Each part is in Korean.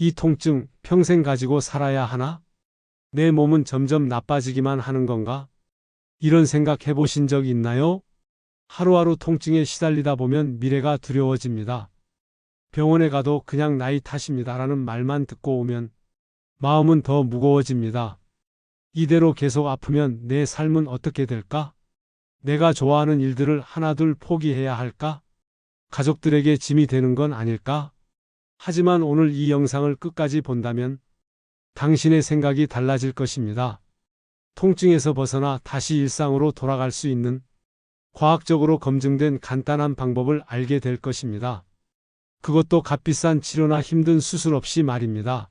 이 통증 평생 가지고 살아야 하나? 내 몸은 점점 나빠지기만 하는 건가? 이런 생각 해보신 적 있나요? 하루하루 통증에 시달리다 보면 미래가 두려워집니다. 병원에 가도 그냥 나이 탓입니다라는 말만 듣고 오면 마음은 더 무거워집니다. 이대로 계속 아프면 내 삶은 어떻게 될까? 내가 좋아하는 일들을 하나둘 포기해야 할까? 가족들에게 짐이 되는 건 아닐까? 하지만 오늘 이 영상을 끝까지 본다면 당신의 생각이 달라질 것입니다. 통증에서 벗어나 다시 일상으로 돌아갈 수 있는 과학적으로 검증된 간단한 방법을 알게 될 것입니다. 그것도 값비싼 치료나 힘든 수술 없이 말입니다.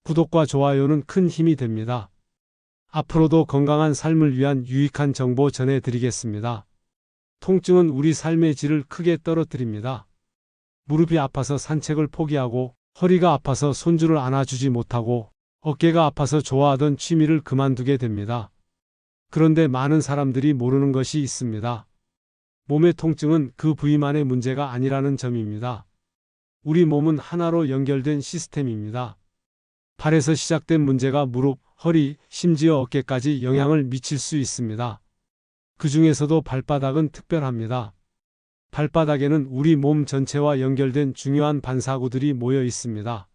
구독과 좋아요는 큰 힘이 됩니다. 앞으로도 건강한 삶을 위한 유익한 정보 전해드리겠습니다. 통증은 우리 삶의 질을 크게 떨어뜨립니다. 무릎이 아파서 산책을 포기하고, 허리가 아파서 손주를 안아주지 못하고, 어깨가 아파서 좋아하던 취미를 그만두게 됩니다. 그런데 많은 사람들이 모르는 것이 있습니다. 몸의 통증은 그 부위만의 문제가 아니라는 점입니다. 우리 몸은 하나로 연결된 시스템입니다. 발에서 시작된 문제가 무릎, 허리, 심지어 어깨까지 영향을 미칠 수 있습니다. 그 중에서도 발바닥은 특별합니다. 발바닥에는 우리 몸 전체와 연결된 중요한 반사구들이 모여 있습니다.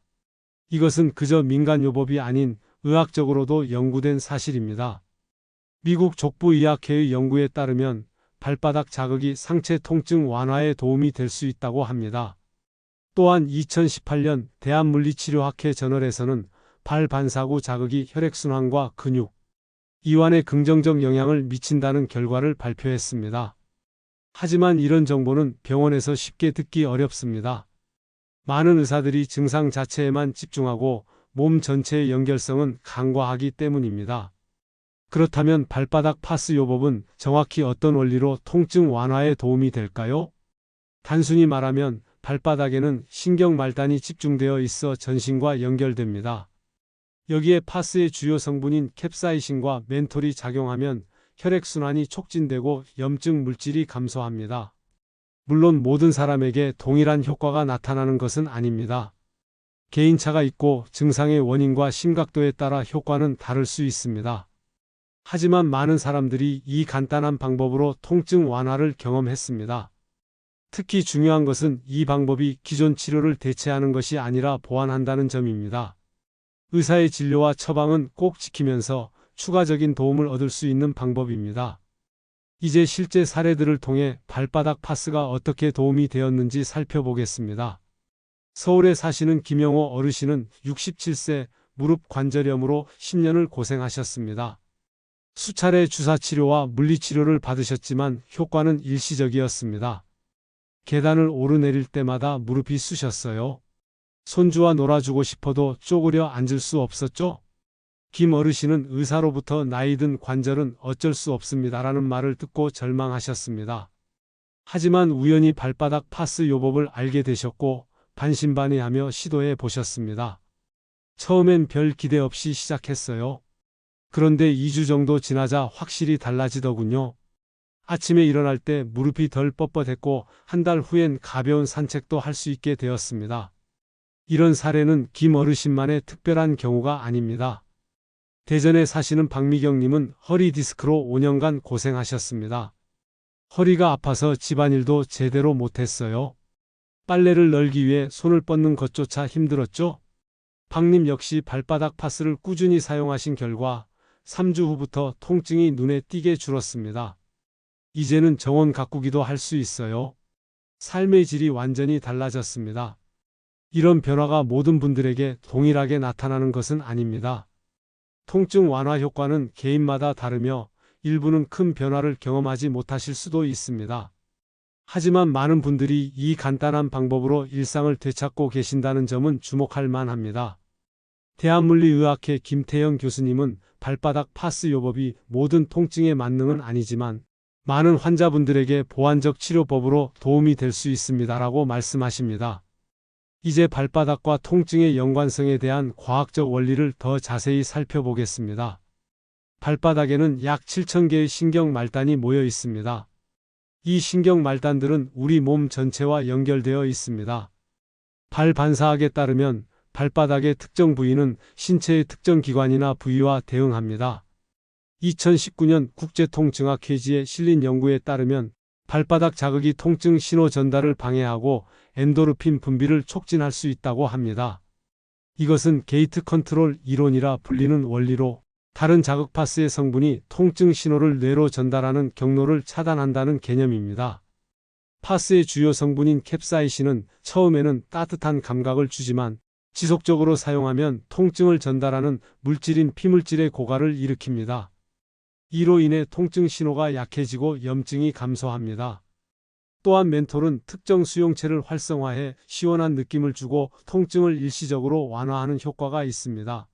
이것은 그저 민간요법이 아닌 의학적으로도 연구된 사실입니다. 미국 족부의학회의 연구에 따르면 발바닥 자극이 상체 통증 완화에 도움이 될 수 있다고 합니다. 또한 2018년 대한물리치료학회 저널에서는 발 반사구 자극이 혈액순환과 근육, 이완에 긍정적 영향을 미친다는 결과를 발표했습니다. 하지만 이런 정보는 병원에서 쉽게 듣기 어렵습니다. 많은 의사들이 증상 자체에만 집중하고 몸 전체의 연결성은 간과하기 때문입니다. 그렇다면 발바닥 파스 요법은 정확히 어떤 원리로 통증 완화에 도움이 될까요? 단순히 말하면 발바닥에는 신경 말단이 집중되어 있어 전신과 연결됩니다. 여기에 파스의 주요 성분인 캡사이신과 멘톨이 작용하면 혈액순환이 촉진되고 염증 물질이 감소합니다. 물론 모든 사람에게 동일한 효과가 나타나는 것은 아닙니다. 개인차가 있고 증상의 원인과 심각도에 따라 효과는 다를 수 있습니다. 하지만 많은 사람들이 이 간단한 방법으로 통증 완화를 경험했습니다. 특히 중요한 것은 이 방법이 기존 치료를 대체하는 것이 아니라 보완한다는 점입니다. 의사의 진료와 처방은 꼭 지키면서 추가적인 도움을 얻을 수 있는 방법입니다. 이제 실제 사례들을 통해 발바닥 파스가 어떻게 도움이 되었는지 살펴보겠습니다. 서울에 사시는 김영호 어르신은 67세 무릎 관절염으로 10년을 고생하셨습니다. 수차례 주사치료와 물리치료를 받으셨지만 효과는 일시적이었습니다. 계단을 오르내릴 때마다 무릎이 쑤셨어요. 손주와 놀아주고 싶어도 쪼그려 앉을 수 없었죠? 김 어르신은 의사로부터 나이 든 관절은 어쩔 수 없습니다라는 말을 듣고 절망하셨습니다. 하지만 우연히 발바닥 파스 요법을 알게 되셨고 반신반의하며 시도해 보셨습니다. 처음엔 별 기대 없이 시작했어요. 그런데 2주 정도 지나자 확실히 달라지더군요. 아침에 일어날 때 무릎이 덜 뻣뻣했고 한 달 후엔 가벼운 산책도 할 수 있게 되었습니다. 이런 사례는 김 어르신만의 특별한 경우가 아닙니다. 대전에 사시는 박미경님은 허리 디스크로 5년간 고생하셨습니다. 허리가 아파서 집안일도 제대로 못했어요. 빨래를 널기 위해 손을 뻗는 것조차 힘들었죠? 박님 역시 발바닥 파스를 꾸준히 사용하신 결과 3주 후부터 통증이 눈에 띄게 줄었습니다. 이제는 정원 가꾸기도 할 수 있어요. 삶의 질이 완전히 달라졌습니다. 이런 변화가 모든 분들에게 동일하게 나타나는 것은 아닙니다. 통증 완화 효과는 개인마다 다르며 일부는 큰 변화를 경험하지 못하실 수도 있습니다. 하지만 많은 분들이 이 간단한 방법으로 일상을 되찾고 계신다는 점은 주목할 만합니다. 대한물리의학회 김태영 교수님은 발바닥 파스 요법이 모든 통증의 만능은 아니지만 많은 환자분들에게 보완적 치료법으로 도움이 될 수 있습니다라고 말씀하십니다. 이제 발바닥과 통증의 연관성에 대한 과학적 원리를 더 자세히 살펴보겠습니다. 발바닥에는 약 7,000개의 신경 말단이 모여 있습니다. 이 신경 말단들은 우리 몸 전체와 연결되어 있습니다. 발 반사학에 따르면 발바닥의 특정 부위는 신체의 특정 기관이나 부위와 대응합니다. 2019년 국제통증학회지에 실린 연구에 따르면 발바닥 자극이 통증 신호 전달을 방해하고 엔도르핀 분비를 촉진할 수 있다고 합니다. 이것은 게이트 컨트롤 이론이라 불리는 원리로 다른 자극 파스의 성분이 통증 신호를 뇌로 전달하는 경로를 차단한다는 개념입니다. 파스의 주요 성분인 캡사이신은 처음에는 따뜻한 감각을 주지만 지속적으로 사용하면 통증을 전달하는 물질인 피물질의 고갈을 일으킵니다. 이로 인해 통증 신호가 약해지고 염증이 감소합니다. 또한 멘톨은 특정 수용체를 활성화해 시원한 느낌을 주고 통증을 일시적으로 완화하는 효과가 있습니다.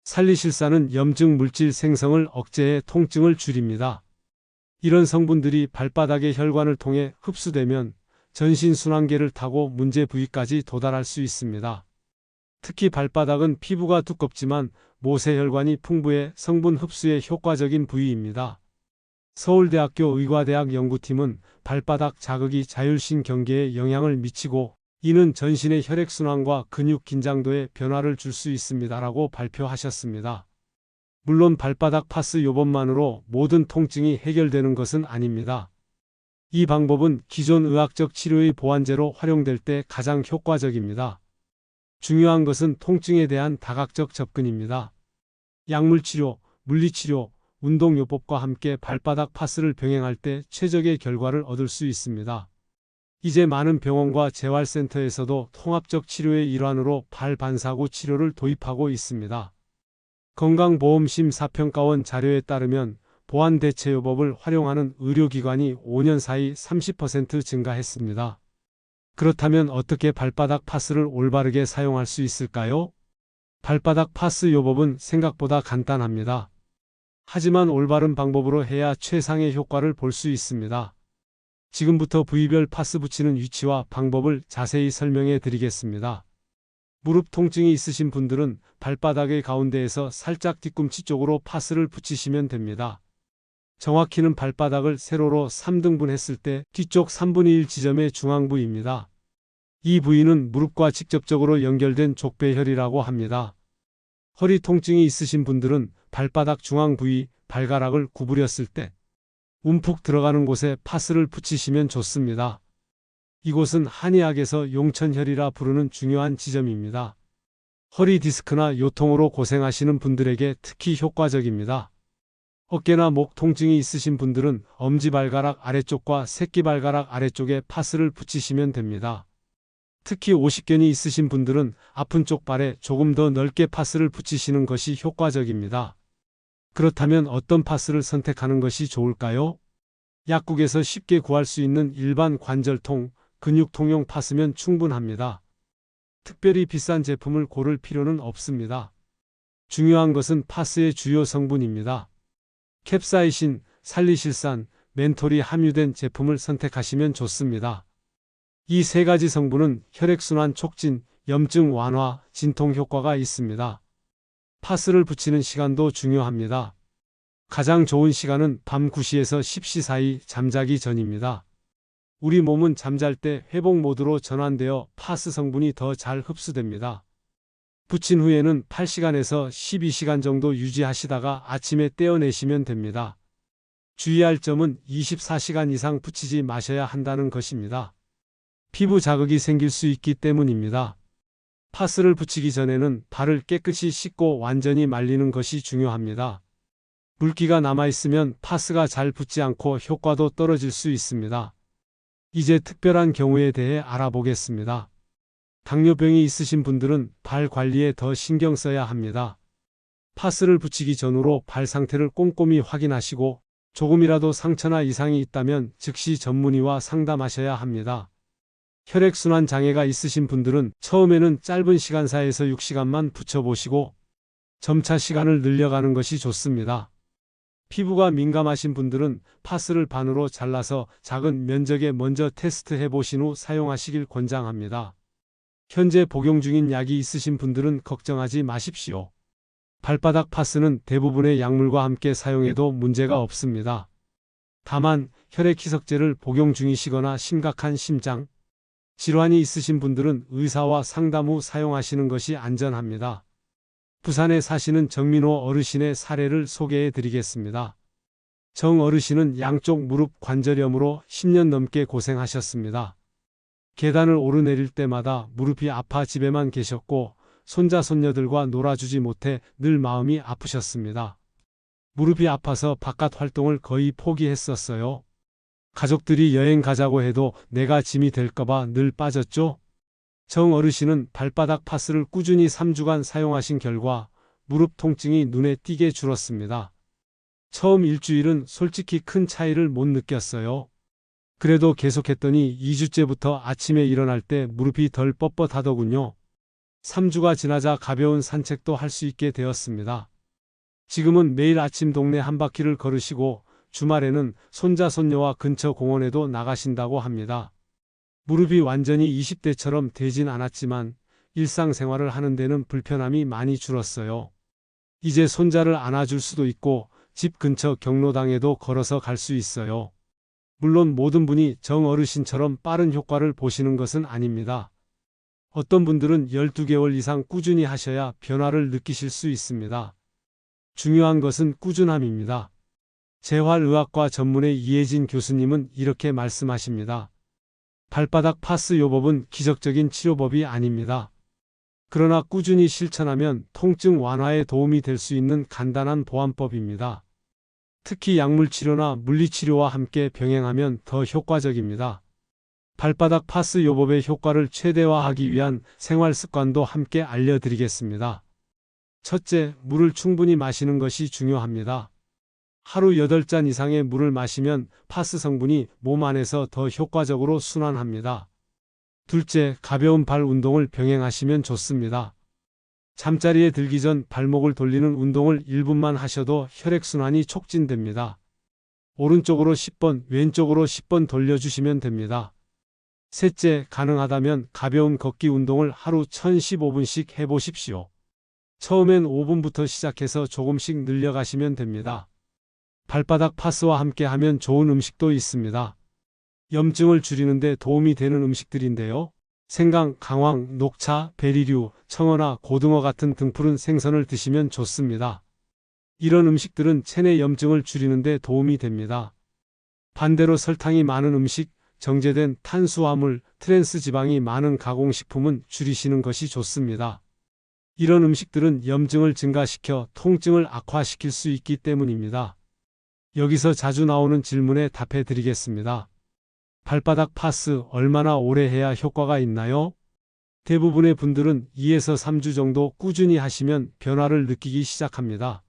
살리실산은 염증 물질 생성을 억제해 통증을 줄입니다. 이런 성분들이 발바닥의 혈관을 통해 흡수되면 전신순환계를 타고 문제 부위까지 도달할 수 있습니다. 특히 발바닥은 피부가 두껍지만 모세혈관이 풍부해 성분 흡수에 효과적인 부위입니다. 서울대학교 의과대학 연구팀은 발바닥 자극이 자율신경계에 영향을 미치고 이는 전신의 혈액순환과 근육 긴장도에 변화를 줄 수 있습니다라고 발표하셨습니다. 물론 발바닥 파스 요법만으로 모든 통증이 해결되는 것은 아닙니다. 이 방법은 기존 의학적 치료의 보완제로 활용될 때 가장 효과적입니다. 중요한 것은 통증에 대한 다각적 접근입니다. 약물치료, 물리치료, 운동요법과 함께 발바닥 파스를 병행할 때 최적의 결과를 얻을 수 있습니다. 이제 많은 병원과 재활센터에서도 통합적 치료의 일환으로 발 반사구 치료를 도입하고 있습니다. 건강보험심사평가원 자료에 따르면 보완대체요법을 활용하는 의료기관이 5년 사이 30% 증가했습니다. 그렇다면 어떻게 발바닥 파스를 올바르게 사용할 수 있을까요? 발바닥 파스 요법은 생각보다 간단합니다. 하지만 올바른 방법으로 해야 최상의 효과를 볼 수 있습니다. 지금부터 부위별 파스 붙이는 위치와 방법을 자세히 설명해 드리겠습니다. 무릎 통증이 있으신 분들은 발바닥의 가운데에서 살짝 뒤꿈치 쪽으로 파스를 붙이시면 됩니다. 정확히는 발바닥을 세로로 3등분 했을 때 뒤쪽 3분의 1 지점의 중앙 부위입니다. 이 부위는 무릎과 직접적으로 연결된 족배혈이라고 합니다. 허리 통증이 있으신 분들은 발바닥 중앙 부위, 발가락을 구부렸을 때 움푹 들어가는 곳에 파스를 붙이시면 좋습니다. 이곳은 한의학에서 용천혈이라 부르는 중요한 지점입니다. 허리 디스크나 요통으로 고생하시는 분들에게 특히 효과적입니다. 어깨나 목 통증이 있으신 분들은 엄지발가락 아래쪽과 새끼발가락 아래쪽에 파스를 붙이시면 됩니다. 특히 오십견이 있으신 분들은 아픈 쪽 발에 조금 더 넓게 파스를 붙이시는 것이 효과적입니다. 그렇다면 어떤 파스를 선택하는 것이 좋을까요? 약국에서 쉽게 구할 수 있는 일반 관절통, 근육통용 파스면 충분합니다. 특별히 비싼 제품을 고를 필요는 없습니다. 중요한 것은 파스의 주요 성분입니다. 캡사이신, 살리실산, 멘톨이 함유된 제품을 선택하시면 좋습니다. 이 세 가지 성분은 혈액순환 촉진, 염증 완화, 진통 효과가 있습니다. 파스를 붙이는 시간도 중요합니다. 가장 좋은 시간은 밤 9시에서 10시 사이 잠자기 전입니다. 우리 몸은 잠잘 때 회복 모드로 전환되어 파스 성분이 더 잘 흡수됩니다. 붙인 후에는 8시간에서 12시간 정도 유지하시다가 아침에 떼어내시면 됩니다. 주의할 점은 24시간 이상 붙이지 마셔야 한다는 것입니다. 피부 자극이 생길 수 있기 때문입니다. 파스를 붙이기 전에는 발을 깨끗이 씻고 완전히 말리는 것이 중요합니다. 물기가 남아있으면 파스가 잘 붙지 않고 효과도 떨어질 수 있습니다. 이제 특별한 경우에 대해 알아보겠습니다. 당뇨병이 있으신 분들은 발 관리에 더 신경 써야 합니다. 파스를 붙이기 전후로 발 상태를 꼼꼼히 확인하시고 조금이라도 상처나 이상이 있다면 즉시 전문의와 상담하셔야 합니다. 혈액순환 장애가 있으신 분들은 처음에는 짧은 시간 4에서 6시간만 붙여보시고 점차 시간을 늘려가는 것이 좋습니다. 피부가 민감하신 분들은 파스를 반으로 잘라서 작은 면적에 먼저 테스트해 보신 후 사용하시길 권장합니다. 현재 복용 중인 약이 있으신 분들은 걱정하지 마십시오. 발바닥 파스는 대부분의 약물과 함께 사용해도 문제가 없습니다. 다만 혈액 희석제를 복용 중이시거나 심각한 심장, 질환이 있으신 분들은 의사와 상담 후 사용하시는 것이 안전합니다. 부산에 사시는 정민호 어르신의 사례를 소개해 드리겠습니다. 정 어르신은 양쪽 무릎 관절염으로 10년 넘게 고생하셨습니다. 계단을 오르내릴 때마다 무릎이 아파 집에만 계셨고 손자 손녀들과 놀아주지 못해 늘 마음이 아프셨습니다. 무릎이 아파서 바깥 활동을 거의 포기했었어요. 가족들이 여행 가자고 해도 내가 짐이 될까봐 늘 빠졌죠. 정 어르신은 발바닥 파스를 꾸준히 3주간 사용하신 결과 무릎 통증이 눈에 띄게 줄었습니다. 처음 일주일은 솔직히 큰 차이를 못 느꼈어요. 그래도 계속했더니 2주째부터 아침에 일어날 때 무릎이 덜 뻣뻣하더군요. 3주가 지나자 가벼운 산책도 할 수 있게 되었습니다. 지금은 매일 아침 동네 한 바퀴를 걸으시고 주말에는 손자 손녀와 근처 공원에도 나가신다고 합니다. 무릎이 완전히 20대처럼 되진 않았지만 일상생활을 하는 데는 불편함이 많이 줄었어요. 이제 손자를 안아줄 수도 있고 집 근처 경로당에도 걸어서 갈 수 있어요. 물론 모든 분이 정 어르신처럼 빠른 효과를 보시는 것은 아닙니다. 어떤 분들은 12개월 이상 꾸준히 하셔야 변화를 느끼실 수 있습니다. 중요한 것은 꾸준함입니다. 재활의학과 전문의 이혜진 교수님은 이렇게 말씀하십니다. 발바닥 파스 요법은 기적적인 치료법이 아닙니다. 그러나 꾸준히 실천하면 통증 완화에 도움이 될 수 있는 간단한 보완법입니다. 특히 약물치료나 물리치료와 함께 병행하면 더 효과적입니다. 발바닥 파스 요법의 효과를 최대화하기 위한 생활습관도 함께 알려드리겠습니다. 첫째, 물을 충분히 마시는 것이 중요합니다. 하루 8잔 이상의 물을 마시면 파스 성분이 몸 안에서 더 효과적으로 순환합니다. 둘째, 가벼운 발 운동을 병행하시면 좋습니다. 잠자리에 들기 전 발목을 돌리는 운동을 1분만 하셔도 혈액순환이 촉진됩니다. 오른쪽으로 10번, 왼쪽으로 10번 돌려주시면 됩니다. 셋째, 가능하다면 가벼운 걷기 운동을 하루 1015분씩 해보십시오. 처음엔 5분부터 시작해서 조금씩 늘려가시면 됩니다. 발바닥 파스와 함께 하면 좋은 음식도 있습니다. 염증을 줄이는 데 도움이 되는 음식들인데요. 생강, 강황, 녹차, 베리류, 청어나 고등어 같은 등푸른 생선을 드시면 좋습니다. 이런 음식들은 체내 염증을 줄이는 데 도움이 됩니다. 반대로 설탕이 많은 음식, 정제된 탄수화물, 트랜스 지방이 많은 가공식품은 줄이시는 것이 좋습니다. 이런 음식들은 염증을 증가시켜 통증을 악화시킬 수 있기 때문입니다. 여기서 자주 나오는 질문에 답해 드리겠습니다. 발바닥 파스 얼마나 오래 해야 효과가 있나요? 대부분의 분들은 2에서 3주 정도 꾸준히 하시면 변화를 느끼기 시작합니다.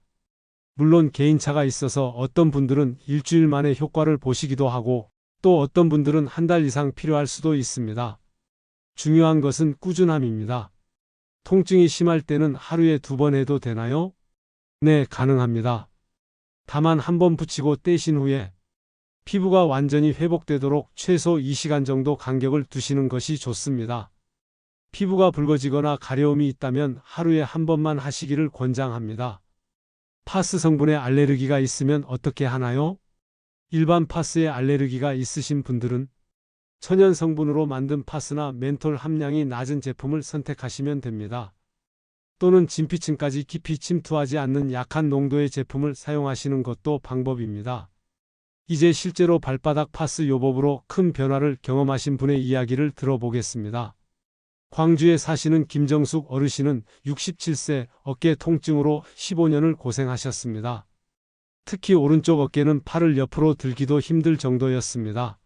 물론 개인차가 있어서 어떤 분들은 일주일 만에 효과를 보시기도 하고 또 어떤 분들은 한 달 이상 필요할 수도 있습니다. 중요한 것은 꾸준함입니다. 통증이 심할 때는 하루에 2번 해도 되나요? 네, 가능합니다. 다만 한 번 붙이고 떼신 후에 피부가 완전히 회복되도록 최소 2시간 정도 간격을 두시는 것이 좋습니다. 피부가 붉어지거나 가려움이 있다면 하루에 한 번만 하시기를 권장합니다. 파스 성분에 알레르기가 있으면 어떻게 하나요? 일반 파스에 알레르기가 있으신 분들은 천연 성분으로 만든 파스나 멘톨 함량이 낮은 제품을 선택하시면 됩니다. 또는 진피층까지 깊이 침투하지 않는 약한 농도의 제품을 사용하시는 것도 방법입니다. 이제 실제로 발바닥 파스 요법으로 큰 변화를 경험하신 분의 이야기를 들어보겠습니다. 광주에 사시는 김정숙 어르신은 67세 어깨 통증으로 15년을 고생하셨습니다. 특히 오른쪽 어깨는 팔을 옆으로 들기도 힘들 정도였습니다.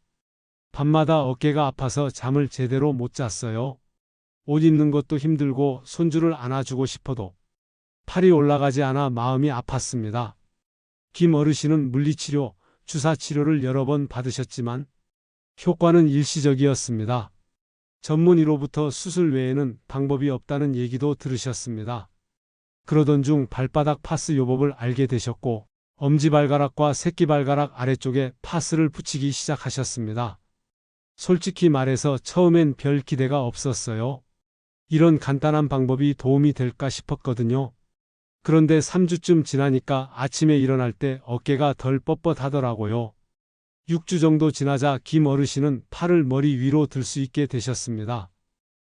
밤마다 어깨가 아파서 잠을 제대로 못 잤어요. 옷 입는 것도 힘들고 손주를 안아주고 싶어도 팔이 올라가지 않아 마음이 아팠습니다. 김 어르신은 물리치료, 주사치료를 여러 번 받으셨지만 효과는 일시적이었습니다. 전문의로부터 수술 외에는 방법이 없다는 얘기도 들으셨습니다. 그러던 중 발바닥 파스 요법을 알게 되셨고 엄지발가락과 새끼발가락 아래쪽에 파스를 붙이기 시작하셨습니다. 솔직히 말해서 처음엔 별 기대가 없었어요. 이런 간단한 방법이 도움이 될까 싶었거든요. 그런데 3주쯤 지나니까 아침에 일어날 때 어깨가 덜 뻣뻣하더라고요. 6주 정도 지나자 김 어르신은 팔을 머리 위로 들 수 있게 되셨습니다.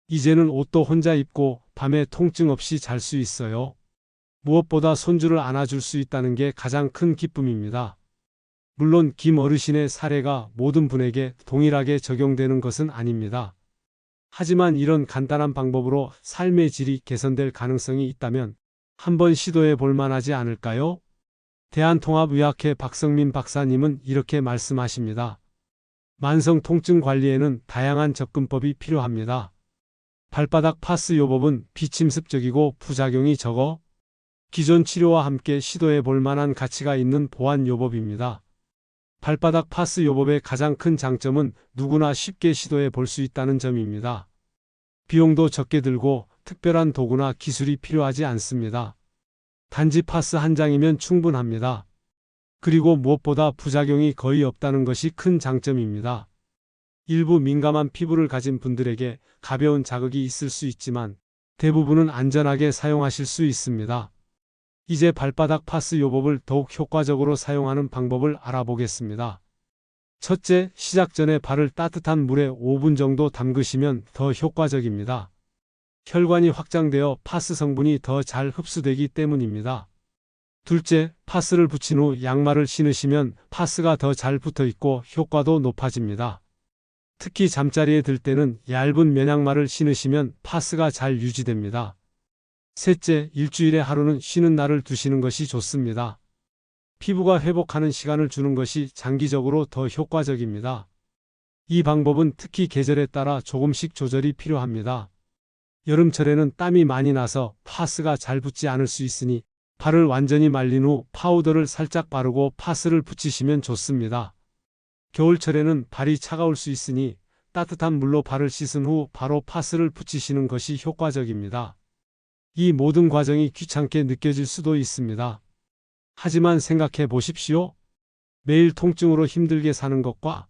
이제는 옷도 혼자 입고 밤에 통증 없이 잘 수 있어요. 무엇보다 손주를 안아줄 수 있다는 게 가장 큰 기쁨입니다. 물론 김 어르신의 사례가 모든 분에게 동일하게 적용되는 것은 아닙니다. 하지만 이런 간단한 방법으로 삶의 질이 개선될 가능성이 있다면 한번 시도해 볼 만하지 않을까요? 대한통합의학회 박성민 박사님은 이렇게 말씀하십니다. 만성 통증 관리에는 다양한 접근법이 필요합니다. 발바닥 파스 요법은 비침습적이고 부작용이 적어 기존 치료와 함께 시도해 볼 만한 가치가 있는 보완 요법입니다. 발바닥 파스 요법의 가장 큰 장점은 누구나 쉽게 시도해 볼 수 있다는 점입니다. 비용도 적게 들고 특별한 도구나 기술이 필요하지 않습니다. 단지 파스 한 장이면 충분합니다. 그리고 무엇보다 부작용이 거의 없다는 것이 큰 장점입니다. 일부 민감한 피부를 가진 분들에게 가벼운 자극이 있을 수 있지만 대부분은 안전하게 사용하실 수 있습니다. 이제 발바닥 파스 요법을 더욱 효과적으로 사용하는 방법을 알아보겠습니다. 첫째, 시작 전에 발을 따뜻한 물에 5분 정도 담그시면 더 효과적입니다. 혈관이 확장되어 파스 성분이 더 잘 흡수되기 때문입니다. 둘째, 파스를 붙인 후 양말을 신으시면 파스가 더 잘 붙어 있고 효과도 높아집니다. 특히 잠자리에 들 때는 얇은 면양말을 신으시면 파스가 잘 유지됩니다. 셋째, 일주일에 하루는 쉬는 날을 두시는 것이 좋습니다. 피부가 회복하는 시간을 주는 것이 장기적으로 더 효과적입니다. 이 방법은 특히 계절에 따라 조금씩 조절이 필요합니다. 여름철에는 땀이 많이 나서 파스가 잘 붙지 않을 수 있으니 발을 완전히 말린 후 파우더를 살짝 바르고 파스를 붙이시면 좋습니다. 겨울철에는 발이 차가울 수 있으니 따뜻한 물로 발을 씻은 후 바로 파스를 붙이시는 것이 효과적입니다. 이 모든 과정이 귀찮게 느껴질 수도 있습니다. 하지만 생각해 보십시오. 매일 통증으로 힘들게 사는 것과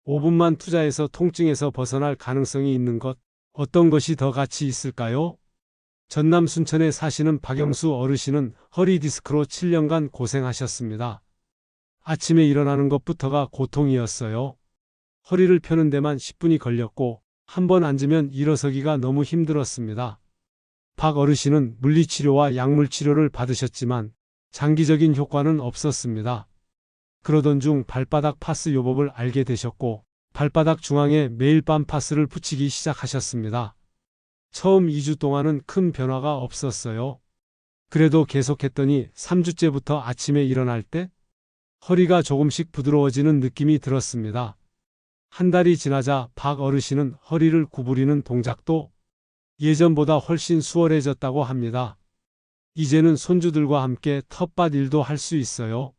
5분만 투자해서 통증에서 벗어날 가능성이 있는 것, 어떤 것이 더 가치 있을까요? 전남 순천에 사시는 박영수 어르신은 허리 디스크로 7년간 고생하셨습니다. 아침에 일어나는 것부터가 고통이었어요. 허리를 펴는 데만 10분이 걸렸고 한 번 앉으면 일어서기가 너무 힘들었습니다. 박 어르신은 물리치료와 약물치료를 받으셨지만 장기적인 효과는 없었습니다. 그러던 중 발바닥 파스 요법을 알게 되셨고 발바닥 중앙에 매일 밤 파스를 붙이기 시작하셨습니다. 처음 2주 동안은 큰 변화가 없었어요. 그래도 계속했더니 3주째부터 아침에 일어날 때 허리가 조금씩 부드러워지는 느낌이 들었습니다. 한 달이 지나자 박 어르신은 허리를 구부리는 동작도 예전보다 훨씬 수월해졌다고 합니다. 이제는 손주들과 함께 텃밭 일도 할 수 있어요.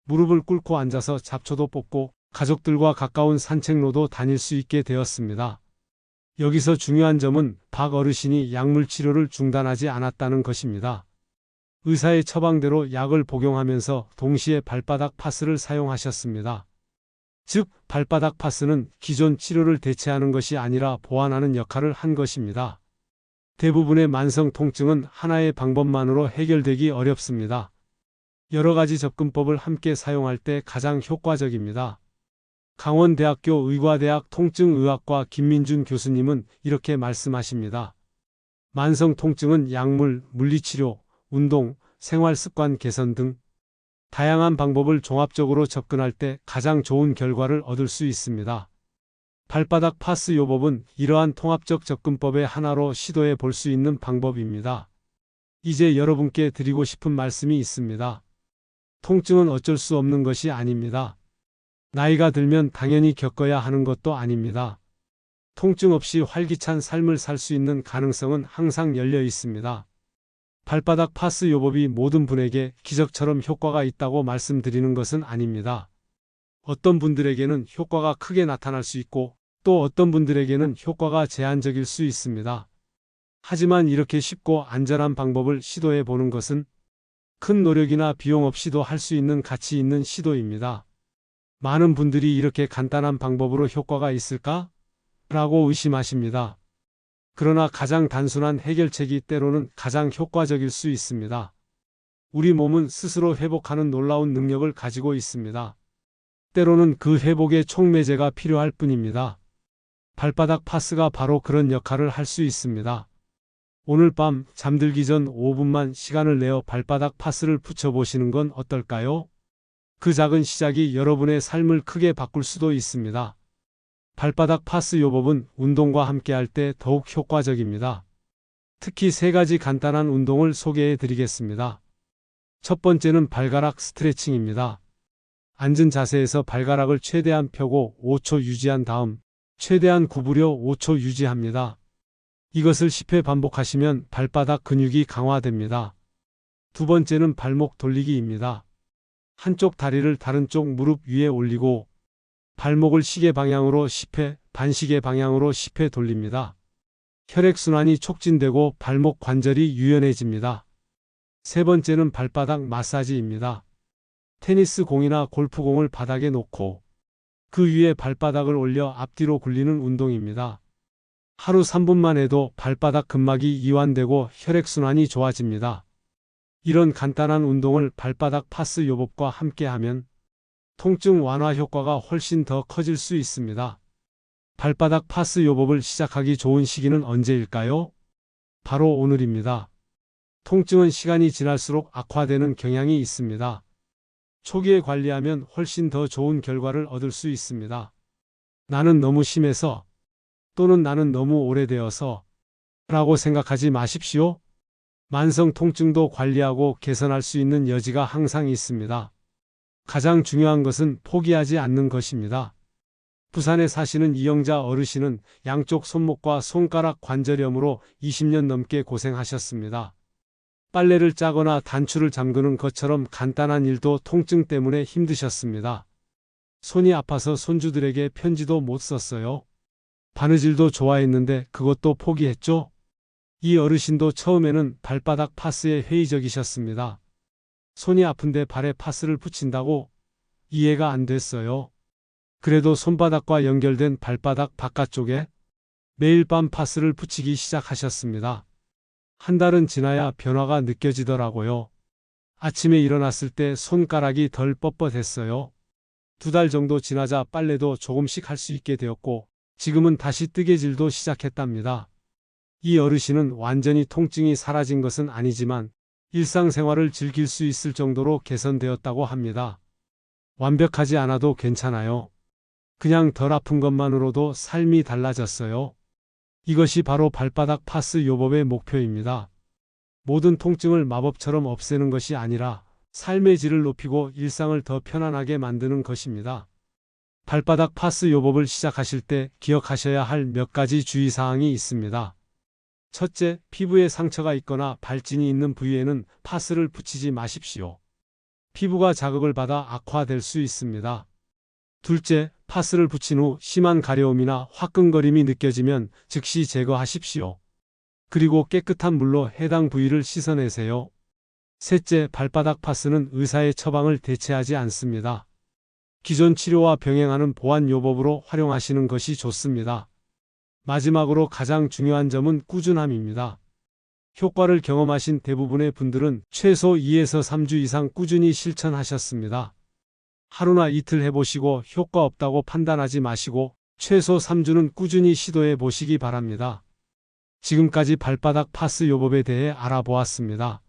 무릎을 꿇고 앉아서 잡초도 뽑고 가족들과 가까운 산책로도 다닐 수 있게 되었습니다. 여기서 중요한 점은 박 어르신이 약물 치료를 중단하지 않았다는 것입니다. 의사의 처방대로 약을 복용하면서 동시에 발바닥 파스를 사용하셨습니다. 즉, 발바닥 파스는 기존 치료를 대체하는 것이 아니라 보완하는 역할을 한 것입니다. 대부분의 만성 통증은 하나의 방법만으로 해결되기 어렵습니다. 여러 가지 접근법을 함께 사용할 때 가장 효과적입니다. 강원대학교 의과대학 통증의학과 김민준 교수님은 이렇게 말씀하십니다. 만성 통증은 약물, 물리치료, 운동, 생활습관 개선 등 다양한 방법을 종합적으로 접근할 때 가장 좋은 결과를 얻을 수 있습니다. 발바닥 파스 요법은 이러한 통합적 접근법의 하나로 시도해 볼 수 있는 방법입니다. 이제 여러분께 드리고 싶은 말씀이 있습니다. 통증은 어쩔 수 없는 것이 아닙니다. 나이가 들면 당연히 겪어야 하는 것도 아닙니다. 통증 없이 활기찬 삶을 살 수 있는 가능성은 항상 열려 있습니다. 발바닥 파스 요법이 모든 분에게 기적처럼 효과가 있다고 말씀드리는 것은 아닙니다. 어떤 분들에게는 효과가 크게 나타날 수 있고 또 어떤 분들에게는 효과가 제한적일 수 있습니다. 하지만 이렇게 쉽고 안전한 방법을 시도해 보는 것은 큰 노력이나 비용 없이도 할 수 있는 가치 있는 시도입니다. 많은 분들이 이렇게 간단한 방법으로 효과가 있을까? 라고 의심하십니다. 그러나 가장 단순한 해결책이 때로는 가장 효과적일 수 있습니다. 우리 몸은 스스로 회복하는 놀라운 능력을 가지고 있습니다. 때로는 그 회복에 촉매제가 필요할 뿐입니다. 발바닥 파스가 바로 그런 역할을 할 수 있습니다. 오늘 밤 잠들기 전 5분만 시간을 내어 발바닥 파스를 붙여보시는 건 어떨까요? 그 작은 시작이 여러분의 삶을 크게 바꿀 수도 있습니다. 발바닥 파스 요법은 운동과 함께할 때 더욱 효과적입니다. 특히 3가지 간단한 운동을 소개해 드리겠습니다. 첫 번째는 발가락 스트레칭입니다. 앉은 자세에서 발가락을 최대한 펴고 5초 유지한 다음 최대한 구부려 5초 유지합니다. 이것을 10회 반복하시면 발바닥 근육이 강화됩니다. 두 번째는 발목 돌리기입니다. 한쪽 다리를 다른 쪽 무릎 위에 올리고 발목을 시계 방향으로 10회, 반시계 방향으로 10회 돌립니다. 혈액순환이 촉진되고 발목 관절이 유연해집니다. 세 번째는 발바닥 마사지입니다. 테니스 공이나 골프공을 바닥에 놓고 그 위에 발바닥을 올려 앞뒤로 굴리는 운동입니다. 하루 3분만 해도 발바닥 근막이 이완되고 혈액순환이 좋아집니다. 이런 간단한 운동을 발바닥 파스 요법과 함께하면 통증 완화 효과가 훨씬 더 커질 수 있습니다. 발바닥 파스 요법을 시작하기 좋은 시기는 언제일까요? 바로 오늘입니다. 통증은 시간이 지날수록 악화되는 경향이 있습니다. 초기에 관리하면 훨씬 더 좋은 결과를 얻을 수 있습니다. 나는 너무 심해서 또는 나는 너무 오래되어서 라고 생각하지 마십시오. 만성 통증도 관리하고 개선할 수 있는 여지가 항상 있습니다. 가장 중요한 것은 포기하지 않는 것입니다. 부산에 사시는 이영자 어르신은 양쪽 손목과 손가락 관절염으로 20년 넘게 고생하셨습니다. 빨래를 짜거나 단추를 잠그는 것처럼 간단한 일도 통증 때문에 힘드셨습니다. 손이 아파서 손주들에게 편지도 못 썼어요. 바느질도 좋아했는데 그것도 포기했죠? 이 어르신도 처음에는 발바닥 파스에 회의적이셨습니다. 손이 아픈데 발에 파스를 붙인다고? 이해가 안 됐어요. 그래도 손바닥과 연결된 발바닥 바깥쪽에 매일 밤 파스를 붙이기 시작하셨습니다. 한 달은 지나야 변화가 느껴지더라고요. 아침에 일어났을 때 손가락이 덜 뻣뻣했어요. 2달 정도 지나자 빨래도 조금씩 할 수 있게 되었고 지금은 다시 뜨개질도 시작했답니다. 이 어르신은 완전히 통증이 사라진 것은 아니지만 일상생활을 즐길 수 있을 정도로 개선되었다고 합니다. 완벽하지 않아도 괜찮아요. 그냥 덜 아픈 것만으로도 삶이 달라졌어요. 이것이 바로 발바닥 파스 요법의 목표입니다. 모든 통증을 마법처럼 없애는 것이 아니라 삶의 질을 높이고 일상을 더 편안하게 만드는 것입니다. 발바닥 파스 요법을 시작하실 때 기억하셔야 할 몇 가지 주의사항이 있습니다. 첫째, 피부에 상처가 있거나 발진이 있는 부위에는 파스를 붙이지 마십시오. 피부가 자극을 받아 악화될 수 있습니다. 둘째, 파스를 붙인 후 심한 가려움이나 화끈거림이 느껴지면 즉시 제거하십시오. 그리고 깨끗한 물로 해당 부위를 씻어내세요. 셋째, 발바닥 파스는 의사의 처방을 대체하지 않습니다. 기존 치료와 병행하는 보완 요법으로 활용하시는 것이 좋습니다. 마지막으로 가장 중요한 점은 꾸준함입니다. 효과를 경험하신 대부분의 분들은 최소 2에서 3주 이상 꾸준히 실천하셨습니다. 하루나 이틀 해보시고 효과 없다고 판단하지 마시고 최소 3주는 꾸준히 시도해 보시기 바랍니다. 지금까지 발바닥 파스 요법에 대해 알아보았습니다.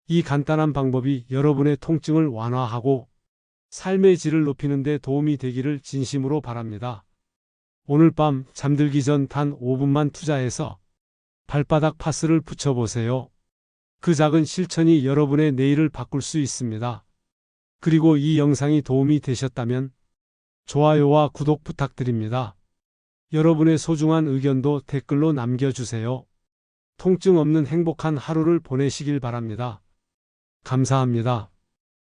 이 간단한 방법이 여러분의 통증을 완화하고 삶의 질을 높이는 데 도움이 되기를 진심으로 바랍니다. 오늘 밤 잠들기 전 단 5분만 투자해서 발바닥 파스를 붙여보세요. 그 작은 실천이 여러분의 내일을 바꿀 수 있습니다. 그리고 이 영상이 도움이 되셨다면 좋아요와 구독 부탁드립니다. 여러분의 소중한 의견도 댓글로 남겨주세요. 통증 없는 행복한 하루를 보내시길 바랍니다. 감사합니다.